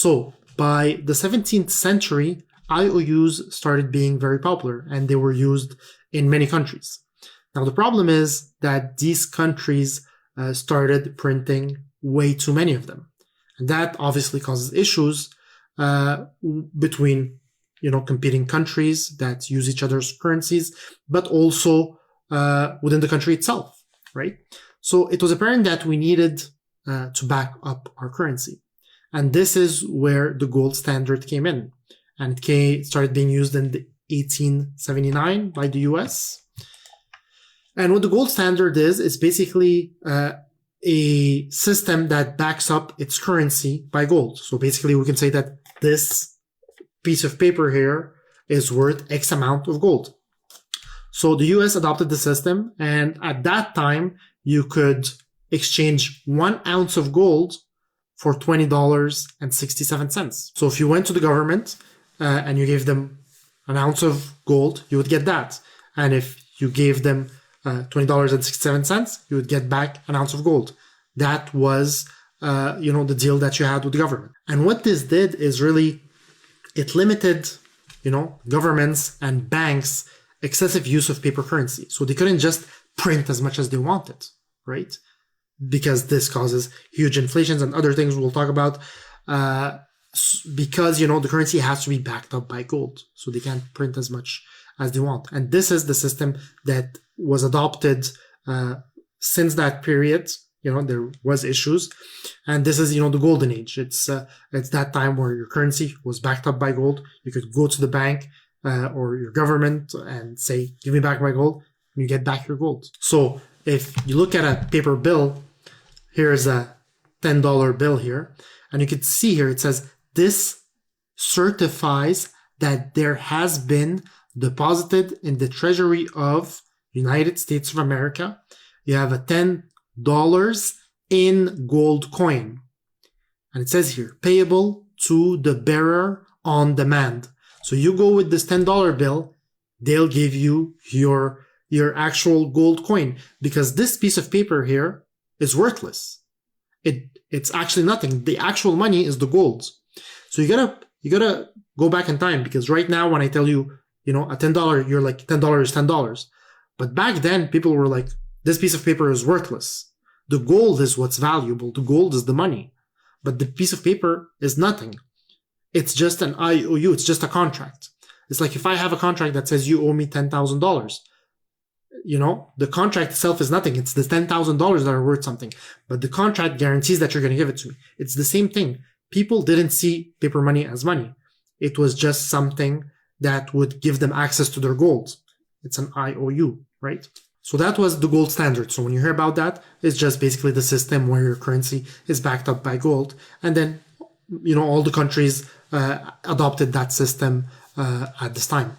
So by the 17th century, IOUs started being very popular and they were used in many countries. Now, the problem is that these countries started printing way too many of them. And that obviously causes issues between, competing countries that use each other's currencies, but also within the country itself, right? So it was apparent that we needed to back up our currency. And this is where the gold standard came in. And it started being used in 1879 by the US. And what the gold standard is, it's basically a system that backs up its currency by gold. So basically we can say that this piece of paper here is worth X amount of gold. So the US adopted the system, and at that time you could exchange 1 ounce of gold for $20.67. So if you went to the government and you gave them an ounce of gold, you would get that. And if you gave them $20.67, you would get back an ounce of gold. That was, the deal that you had with the government. And what this did is really, it limited, governments and banks' excessive use of paper currency. So they couldn't just print as much as they wanted, right? Because this causes huge inflations and other things we'll talk about. Because, the currency has to be backed up by gold. So they can't print as much as they want. And this is the system that was adopted since that period. There was issues. And this is, the golden age. It's that time where your currency was backed up by gold. You could go to the bank or your government and say, give me back my gold. And you get back your gold. So if you look at a paper bill, here's a $10 bill here. And you can see here, it says, this certifies that there has been deposited in the Treasury of United States of America. You have a $10 in gold coin. And it says here, payable to the bearer on demand. So you go with this $10 bill, they'll give you your actual gold coin, because this piece of paper here is worthless. It's actually nothing. The actual money is the gold. So you gotta go back in time, because right now when I tell you, a $10, you're like, $10 is $10. But back then people were like, this piece of paper is worthless. The gold is what's valuable. The gold is the money. But the piece of paper is nothing. It's just an IOU. It's just a contract. It's like if I have a contract that says you owe me $10,000, the contract itself is nothing. It's the $10,000 that are worth something. But the contract guarantees that you're going to give it to me. It's the same thing. People didn't see paper money as money. It was just something that would give them access to their gold. It's an IOU, right? So that was the gold standard. So when you hear about that, it's just basically the system where your currency is backed up by gold. And then, all the countries adopted that system at this time.